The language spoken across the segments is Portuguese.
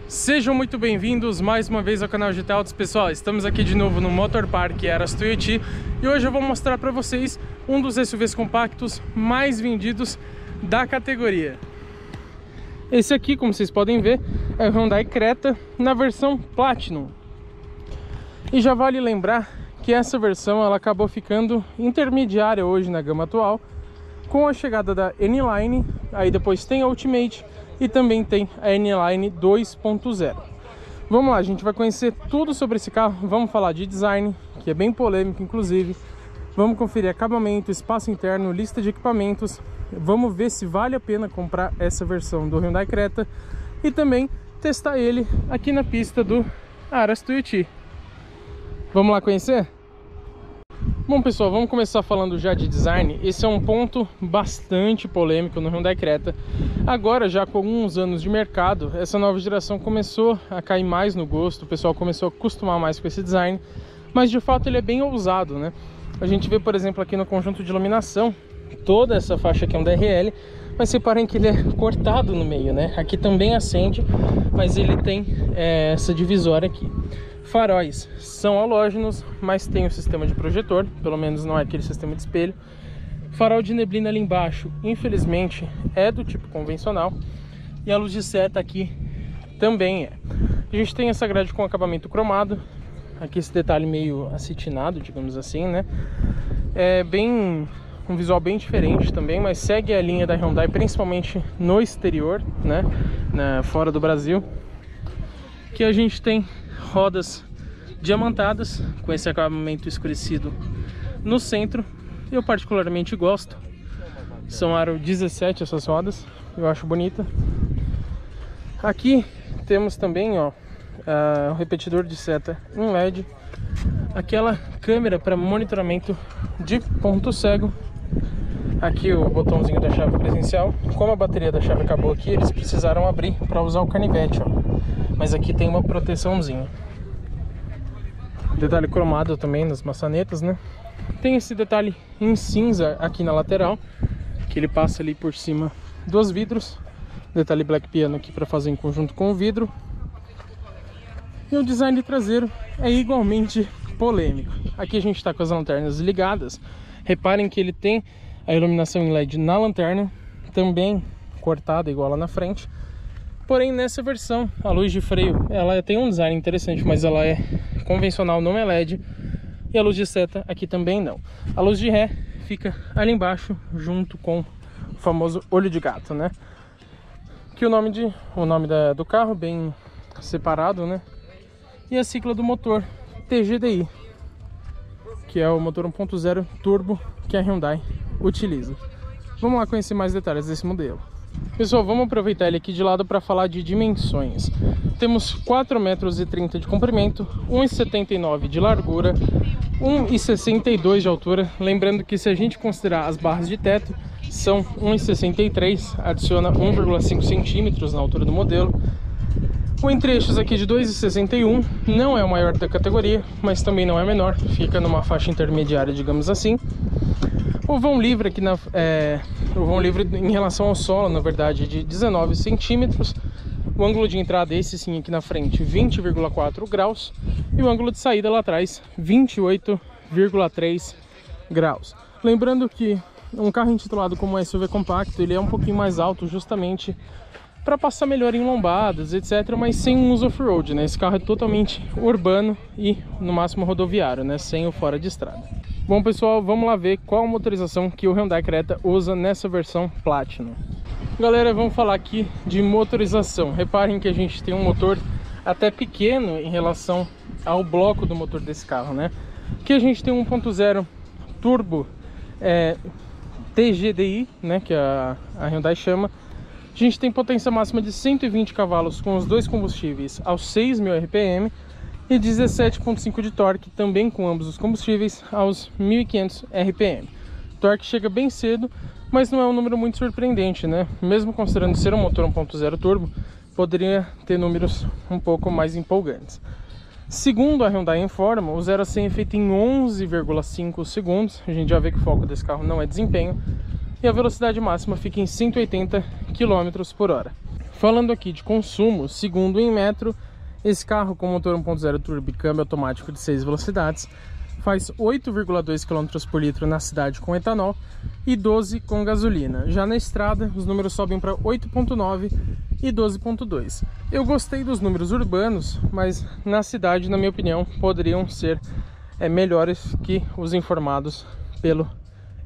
Sejam muito bem-vindos mais uma vez ao canal GT Autos, pessoal. Estamos aqui de novo no Motor Park Aras Tuiuti e hoje eu vou mostrar para vocês um dos SUVs compactos mais vendidos da categoria. Esse aqui, como vocês podem ver, é o Hyundai Creta na versão Platinum. E já vale lembrar que essa versão ela acabou ficando intermediária hoje na gama atual, com a chegada da N-Line, aí depois tem a Ultimate e também tem a N-Line 2.0. Vamos lá, a gente vai conhecer tudo sobre esse carro, vamos falar de design, que é bem polêmico inclusive, vamos conferir acabamento, espaço interno, lista de equipamentos, vamos ver se vale a pena comprar essa versão do Hyundai Creta e também testar ele aqui na pista do Aras Tuiuti. Vamos lá conhecer? Bom, pessoal, vamos começar falando já de design. Esse é um ponto bastante polêmico no Hyundai Creta. Agora, já com alguns anos de mercado, essa nova geração começou a cair mais no gosto, o pessoal começou a acostumar mais com esse design, mas de fato ele é bem ousado, né? A gente vê, por exemplo, aqui no conjunto de iluminação, toda essa faixa aqui é um DRL, mas reparem que ele é cortado no meio, né? Aqui também acende, mas ele tem essa divisória aqui. Faróis são halógenos, mas tem o sistema de projetor, pelo menos não é aquele sistema de espelho. Farol de neblina ali embaixo, infelizmente, é do tipo convencional. E a luz de seta aqui também é. A gente tem essa grade com acabamento cromado. Aqui esse detalhe meio acetinado, digamos assim, né? É bem um visual bem diferente também, mas segue a linha da Hyundai, principalmente no exterior, né? Fora do Brasil. Que a gente tem rodas diamantadas com esse acabamento escurecido no centro. Eu particularmente gosto. São aro 17 essas rodas, eu acho bonita. Aqui temos também o repetidor de seta em LED, aquela câmera para monitoramento de ponto cego. Aqui o botãozinho da chave presencial. Como a bateria da chave acabou aqui, eles precisaram abrir para usar o canivete, ó. Mas aqui tem uma proteçãozinha. Detalhe cromado também nas maçanetas, né? Tem esse detalhe em cinza aqui na lateral, que ele passa ali por cima dos vidros. Detalhe black piano aqui para fazer em conjunto com o vidro. E o design traseiro é igualmente polêmico. Aqui a gente está com as lanternas ligadas. Reparem que ele tem a iluminação em LED na lanterna, também cortada igual lá na frente. Porém, nessa versão, a luz de freio, ela tem um design interessante, mas ela é convencional, não é LED. E a luz de seta aqui também não. A luz de ré fica ali embaixo, junto com o famoso olho de gato, né? Que o nome do carro bem separado, né? E a sigla do motor, TGDI, que é o motor 1.0 turbo que a Hyundai utiliza. Vamos lá conhecer mais detalhes desse modelo. Pessoal, vamos aproveitar ele aqui de lado para falar de dimensões. Temos 4,30 metros de comprimento, 1,79 de largura, 1,62 de altura. Lembrando que se a gente considerar as barras de teto, são 1,63, adiciona 1,5 centímetros na altura do modelo. O entre-eixos aqui de 2,61, não é o maior da categoria, mas também não é menor, fica numa faixa intermediária, digamos assim. O vão livre aqui o vão livre em relação ao solo, na verdade, de 19 centímetros. O ângulo de entrada, esse sim aqui na frente, 20,4 graus. E o ângulo de saída lá atrás, 28,3 graus. Lembrando que um carro intitulado como SUV compacto, ele é um pouquinho mais alto justamente para passar melhor em lombadas, etc. Mas sem um uso off-road, né? Esse carro é totalmente urbano e no máximo rodoviário, né? Sem o fora de estrada. Bom, pessoal, vamos lá ver qual motorização que o Hyundai Creta usa nessa versão Platinum. Galera, vamos falar aqui de motorização. Reparem que a gente tem um motor até pequeno em relação ao bloco do motor desse carro, né? Aqui a gente tem um 1.0 turbo TGDI, né? Que a Hyundai chama. A gente tem potência máxima de 120 cavalos com os dois combustíveis aos 6.000 RPM. E 17,5 de torque, também com ambos os combustíveis, aos 1.500 RPM. O torque chega bem cedo, mas não é um número muito surpreendente, né? Mesmo considerando ser um motor 1.0 turbo, poderia ter números um pouco mais empolgantes. Segundo a Hyundai informa, o 0 a 100 é feito em 11,5 segundos. A gente já vê que o foco desse carro não é desempenho. E a velocidade máxima fica em 180 km por hora. Falando aqui de consumo, segundo o Inmetro, esse carro com motor 1.0 turbo e câmbio automático de 6 velocidades faz 8,2 km por litro na cidade com etanol e 12 com gasolina. Já na estrada, os números sobem para 8,9 e 12,2. Eu gostei dos números urbanos, mas na cidade, na minha opinião, poderiam ser melhores que os informados pelo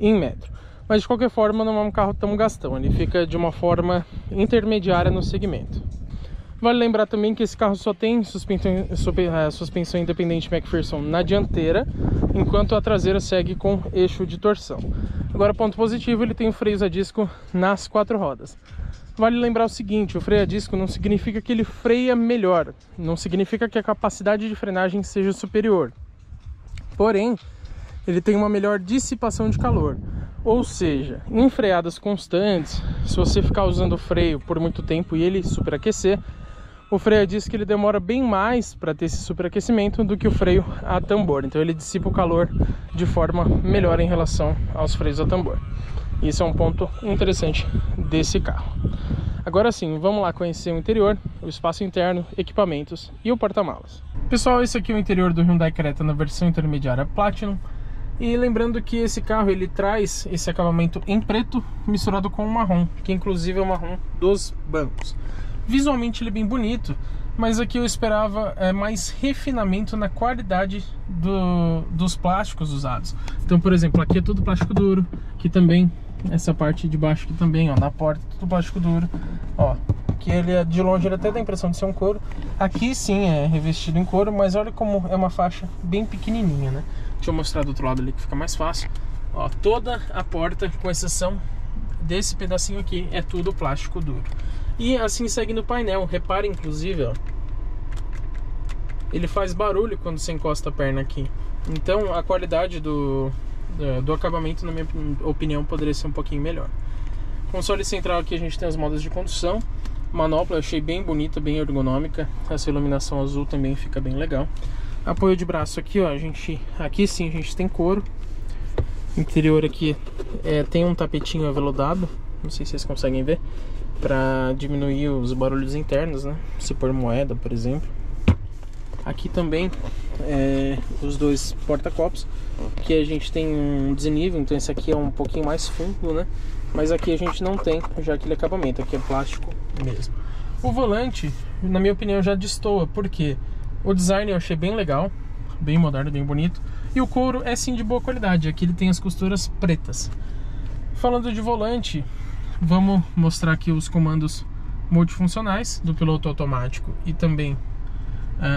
Inmetro. Mas de qualquer forma, não é um carro tão gastão, ele fica de uma forma intermediária no segmento. Vale lembrar também que esse carro só tem suspensão independente McPherson na dianteira, enquanto a traseira segue com eixo de torção. Agora, ponto positivo, ele tem freios a disco nas 4 rodas. Vale lembrar o seguinte, o freio a disco não significa que ele freia melhor, não significa que a capacidade de frenagem seja superior. Porém, ele tem uma melhor dissipação de calor. Ou seja, em freadas constantes, se você ficar usando o freio por muito tempo e ele superaquecer, o freio a disco ele demora bem mais para ter esse superaquecimento do que o freio a tambor. Então ele dissipa o calor de forma melhor em relação aos freios a tambor. Isso é um ponto interessante desse carro. Agora sim, vamos lá conhecer o interior, o espaço interno, equipamentos e o porta-malas. Pessoal, esse aqui é o interior do Hyundai Creta na versão intermediária Platinum. E lembrando que esse carro ele traz esse acabamento em preto misturado com o marrom, que inclusive é o marrom dos bancos. Visualmente ele é bem bonito, mas aqui eu esperava mais refinamento na qualidade dos plásticos usados. Então, por exemplo, aqui é tudo plástico duro, aqui também, essa parte de baixo aqui também, ó, na porta, tudo plástico duro, ó. Que ele de longe ele até dá a impressão de ser um couro. Aqui sim é revestido em couro, mas olha como é uma faixa bem pequenininha, né? Deixa eu mostrar do outro lado ali que fica mais fácil. Ó, toda a porta, com exceção desse pedacinho aqui, é tudo plástico duro. E assim segue no painel. Repare inclusive, ó, ele faz barulho quando você encosta a perna aqui. Então a qualidade do acabamento, na minha opinião, poderia ser um pouquinho melhor. Console central aqui a gente tem as modas de condução. Manopla eu achei bem bonita, bem ergonômica. Essa iluminação azul também fica bem legal. Apoio de braço aqui, ó, aqui sim a gente tem couro. Interior aqui tem um tapetinho aveludado, não sei se vocês conseguem ver, para diminuir os barulhos internos, né? Se pôr moeda, por exemplo. Aqui também os dois porta-copos, que a gente tem um desnível, então esse aqui é um pouquinho mais fundo, né? Mas aqui a gente não tem já aquele acabamento, aqui é plástico mesmo. O volante, na minha opinião, já destoa, porque o design eu achei bem legal, bem moderno, bem bonito. E o couro é sim de boa qualidade, aqui ele tem as costuras pretas. Falando de volante, vamos mostrar aqui os comandos multifuncionais do piloto automático e também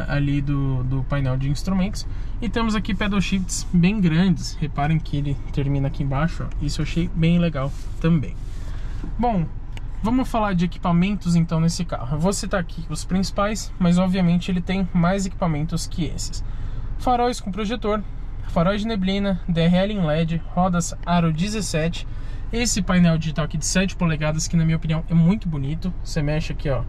ali do painel de instrumentos. E temos aqui pedal shifts bem grandes, reparem que ele termina aqui embaixo, ó. Isso eu achei bem legal também. Bom, vamos falar de equipamentos então nesse carro. Eu vou citar aqui os principais, mas obviamente ele tem mais equipamentos que esses. Faróis com projetor, faróis de neblina, DRL em LED, rodas aro 17. Esse painel digital aqui de 7 polegadas que na minha opinião é muito bonito. Você mexe aqui, ó,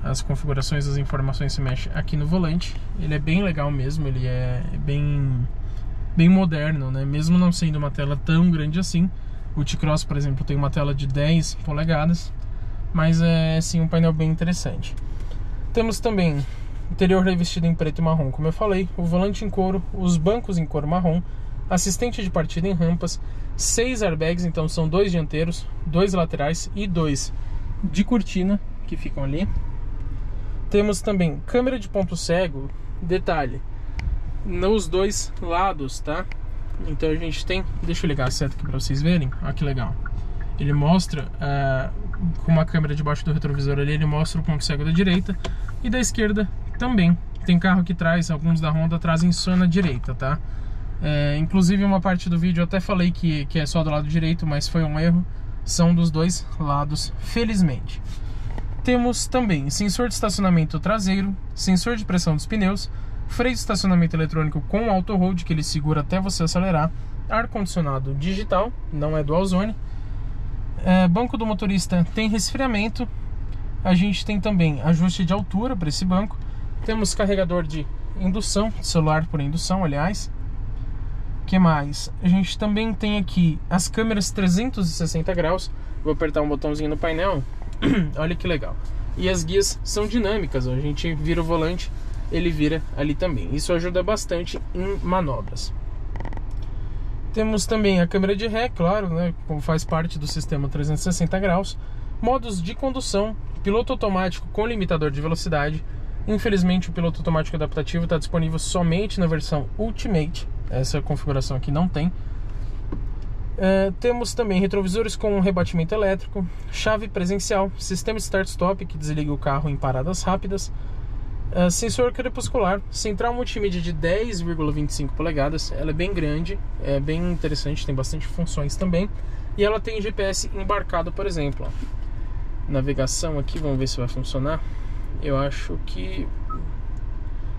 as configurações, as informações se mexe aqui no volante. Ele é bem legal mesmo, ele é bem moderno, né? Mesmo não sendo uma tela tão grande assim. O T-Cross, por exemplo, tem uma tela de 10 polegadas, mas é sim um painel bem interessante. Temos também interior revestido em preto e marrom, como eu falei, o volante em couro, os bancos em couro marrom, assistente de partida em rampas, 6 airbags, então são 2 dianteiros, 2 laterais e 2 de cortina que ficam ali. Temos também câmera de ponto cego, detalhe, nos 2 lados, tá? Então a gente tem, deixa eu ligar a seta aqui para vocês verem, olha que legal. Ele mostra, com uma câmera debaixo do retrovisor ali, ele mostra o ponto cego da direita e da esquerda também. Tem carro que traz, alguns da Honda trazem só na direita, tá? Inclusive uma parte do vídeo eu até falei que é só do lado direito, mas foi um erro. São dos 2 lados, felizmente. Temos também sensor de estacionamento traseiro, sensor de pressão dos pneus, freio de estacionamento eletrônico com auto hold, que ele segura até você acelerar, ar-condicionado digital, não é dual zone. Banco do motorista tem resfriamento. A gente tem também ajuste de altura para esse banco. Temos carregador de indução, celular por indução, aliás. O que mais? A gente também tem aqui as câmeras 360 graus. Vou apertar um botãozinho no painel Olha que legal. E as guias são dinâmicas, ó. A gente vira o volante, ele vira ali também. Isso ajuda bastante em manobras. Temos também a câmera de ré, claro, né, como faz parte do sistema 360 graus. Modos de condução, piloto automático com limitador de velocidade. Infelizmente o piloto automático adaptativo está disponível somente na versão Ultimate. Essa configuração aqui não tem. Temos também retrovisores com rebatimento elétrico, chave presencial, sistema start-stop que desliga o carro em paradas rápidas, sensor crepuscular, central multimídia de 10,25 polegadas, ela é bem grande, é bem interessante, tem bastante funções também, e ela tem GPS embarcado, por exemplo. Navegação aqui, vamos ver se vai funcionar. Eu acho que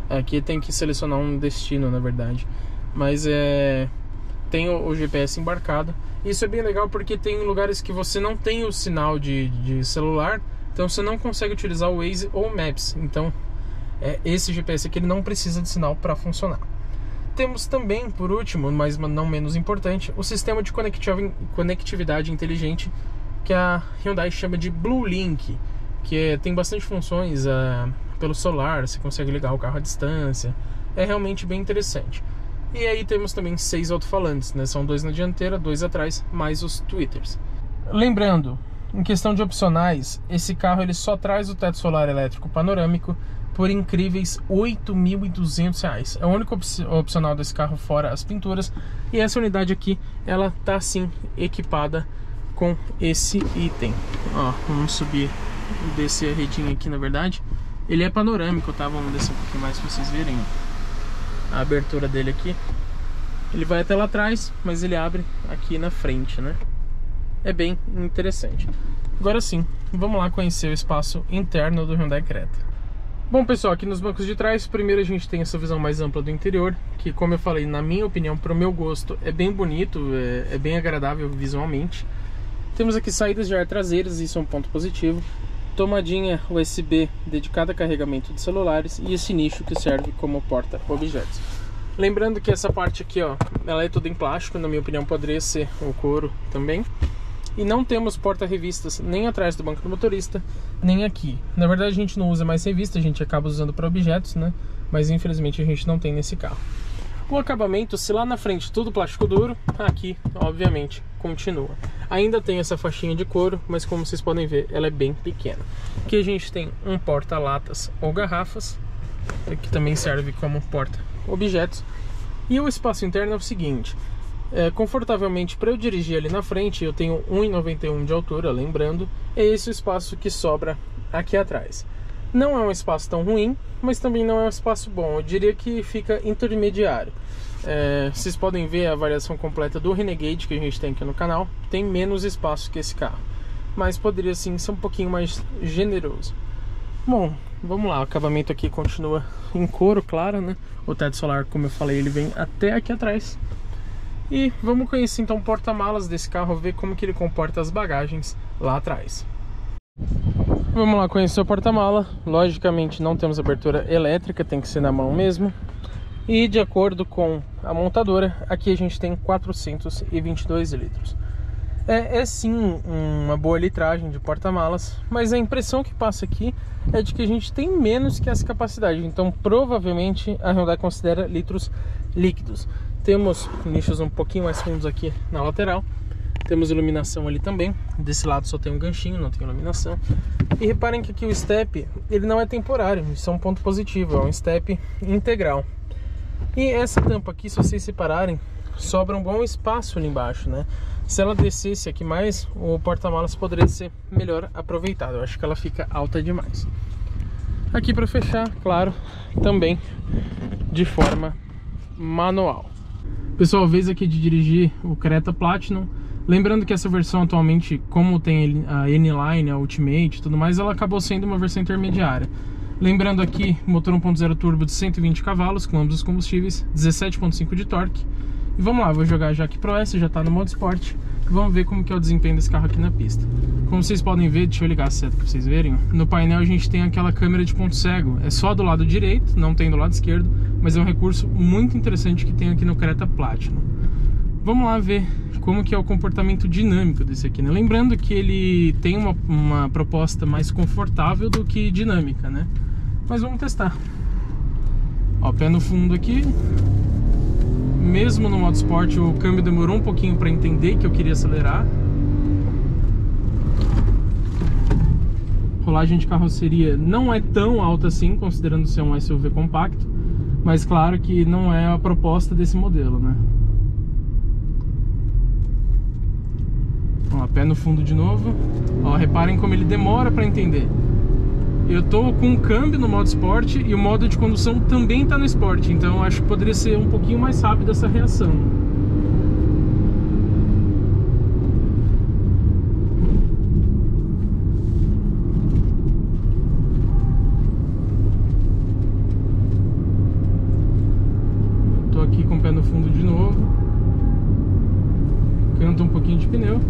aqui tem que selecionar um destino, na verdade, mas tem o GPS embarcado. Isso é bem legal porque tem lugares que você não tem o sinal de celular, então você não consegue utilizar o Waze ou o Maps. Então esse GPS aqui ele não precisa de sinal para funcionar. Temos também, por último, mas não menos importante, o sistema de conectividade inteligente que a Hyundai chama de Blue Link, que tem bastante funções pelo celular, você consegue ligar o carro à distância, é realmente bem interessante. E aí temos também 6 alto-falantes, né? São 2 na dianteira, 2 atrás, mais os tweeters. Lembrando, em questão de opcionais, esse carro ele só traz o teto solar elétrico panorâmico por incríveis R$ 8.200. É o único opcional desse carro fora as pinturas. E essa unidade aqui, ela tá sim equipada com esse item. Ó, vamos subir, descer a redinha aqui, na verdade. Ele é panorâmico, tá? Vamos descer um pouquinho mais para vocês verem a abertura dele aqui. Ele vai até lá atrás, mas ele abre aqui na frente, né? É bem interessante. Agora sim, vamos lá conhecer o espaço interno do Hyundai Creta. Bom, pessoal, aqui nos bancos de trás, primeiro a gente tem essa visão mais ampla do interior, que, como eu falei, na minha opinião, para o meu gosto, é bem bonito, é bem agradável visualmente. Temos aqui saídas de ar traseiras, isso é um ponto positivo. Tomadinha USB dedicada a carregamento de celulares e esse nicho que serve como porta-objetos. Lembrando que essa parte aqui, ó, ela é toda em plástico, na minha opinião poderia ser o couro também. E não temos porta-revistas nem atrás do banco do motorista, nem aqui. Na verdade a gente não usa mais revista, a gente acaba usando para objetos, né? Mas infelizmente a gente não tem nesse carro. O acabamento, se lá na frente tudo plástico duro, aqui obviamente continua. Ainda tem essa faixinha de couro, mas como vocês podem ver, ela é bem pequena. Aqui a gente tem um porta-latas ou garrafas, que também serve como porta-objetos. E o espaço interno é o seguinte, confortavelmente para eu dirigir ali na frente, eu tenho 1,91 m de altura, lembrando, é esse o espaço que sobra aqui atrás. Não é um espaço tão ruim, mas também não é um espaço bom. Eu diria que fica intermediário. Vocês podem ver a variação completa do Renegade que a gente tem aqui no canal. Tem menos espaço que esse carro, mas poderia sim ser um pouquinho mais generoso. Bom, vamos lá. O acabamento aqui continua em couro, claro, né? O teto solar, como eu falei, ele vem até aqui atrás. E vamos conhecer então o porta-malas desse carro, ver como que ele comporta as bagagens lá atrás. Vamos lá conhecer o porta-mala. Logicamente não temos abertura elétrica, tem que ser na mão mesmo. E de acordo com a montadora, aqui a gente tem 422 litros. É sim uma boa litragem de porta-malas, mas a impressão que passa aqui é de que a gente tem menos que essa capacidade. Então provavelmente a Hyundai considera litros líquidos. Temos nichos um pouquinho mais fundos aqui na lateral. Temos iluminação ali também. Desse lado só tem um ganchinho, não tem iluminação. E reparem que aqui o step, ele não é temporário, isso é um ponto positivo, é um step integral. E essa tampa aqui, se vocês separarem, sobra um bom espaço ali embaixo, né? Se ela descesse aqui mais, o porta-malas poderia ser melhor aproveitado. Eu acho que ela fica alta demais. Aqui para fechar, claro, também de forma manual. Pessoal, vez aqui de dirigir o Creta Platinum. Lembrando que essa versão atualmente, como tem a N-Line, a Ultimate e tudo mais, ela acabou sendo uma versão intermediária. Lembrando aqui, motor 1.0 turbo de 120 cavalos, com ambos os combustíveis, 17.5 de torque. E vamos lá, vou jogar já aqui pro S, já tá no modo esporte. E vamos ver como que é o desempenho desse carro aqui na pista. Como vocês podem ver, deixa eu ligar a seta pra vocês verem. No painel a gente tem aquela câmera de ponto cego. É só do lado direito, não tem do lado esquerdo, mas é um recurso muito interessante que tem aqui no Creta Platinum. vamos lá ver como que é o comportamento dinâmico desse aqui, né? Lembrando que ele tem uma proposta mais confortável do que dinâmica, né? Mas vamos testar. Ó, pé no fundo aqui. Mesmo no modo Sport, o câmbio demorou um pouquinho para entender que eu queria acelerar. Rolagem de carroceria não é tão alta assim, considerando ser um SUV compacto, mas claro que não é a proposta desse modelo, né? Ó, pé no fundo de novo. Ó, reparem como ele demora para entender. Eu tô com o câmbio no modo Sport e o modo de condução também tá no Sport, então acho que poderia ser um pouquinho mais rápido essa reação. Tô aqui com o pé no fundo de novo. Canta um pouquinho de pneu.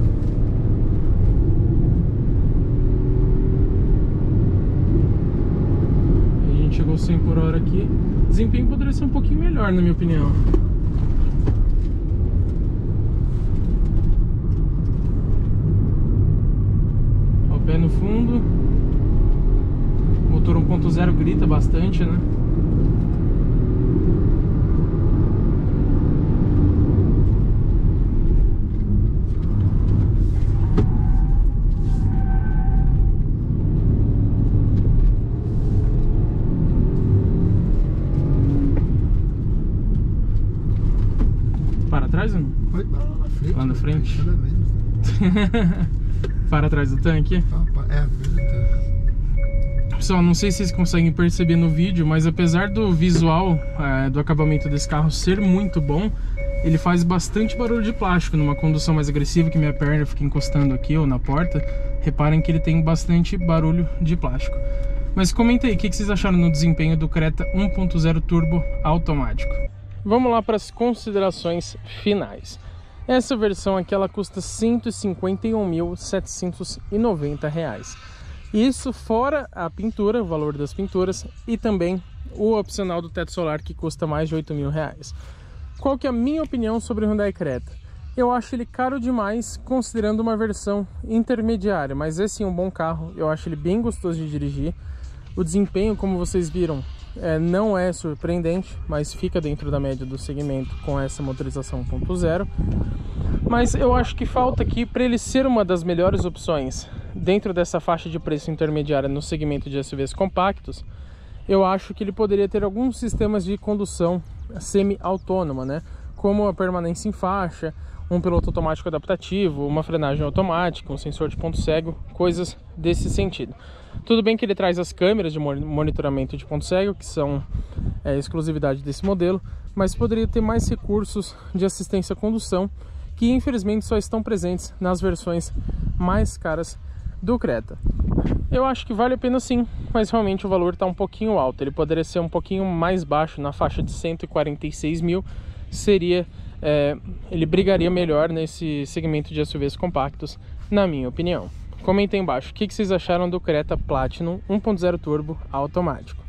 Chegou 100 por hora aqui. Desempenho poderia ser um pouquinho melhor, na minha opinião. Ó, o pé no fundo. O motor 1.0 grita bastante, né? Para trás ou não? Pode parar lá na frente. Lá na frente? Para atrás do tanque? Pessoal, não sei se vocês conseguem perceber no vídeo, mas apesar do visual do acabamento desse carro ser muito bom, ele faz bastante barulho de plástico numa condução mais agressiva, que minha perna fica encostando aqui ou na porta. Reparem que ele tem bastante barulho de plástico. Mas comenta aí, o que vocês acharam no desempenho do Creta 1.0 Turbo automático? Vamos lá para as considerações finais. Essa versão aqui ela custa R$ 151.790. Isso fora a pintura, o valor das pinturas, e também o opcional do teto solar, que custa mais de R$ 8.000. Qual que é a minha opinião sobre o Hyundai Creta? Eu acho ele caro demais, considerando uma versão intermediária, mas esse é um bom carro, eu acho ele bem gostoso de dirigir. O desempenho, como vocês viram, não é surpreendente, mas fica dentro da média do segmento com essa motorização 1.0. Mas eu acho que falta aqui, para ele ser uma das melhores opções dentro dessa faixa de preço intermediária no segmento de SUVs compactos, eu acho que ele poderia ter alguns sistemas de condução semi-autônoma, né? Como a permanência em faixa, um piloto automático adaptativo, uma frenagem automática, um sensor de ponto cego, coisas desse sentido. Tudo bem que ele traz as câmeras de monitoramento de ponto cego, que são exclusividade desse modelo, mas poderia ter mais recursos de assistência à condução, que infelizmente só estão presentes nas versões mais caras do Creta. Eu acho que vale a pena sim, mas realmente o valor está um pouquinho alto. Ele poderia ser um pouquinho mais baixo, na faixa de 146 mil, seria... ele brigaria melhor nesse segmento de SUVs compactos, na minha opinião. Comentem embaixo o que vocês acharam do Creta Platinum 1.0 Turbo automático.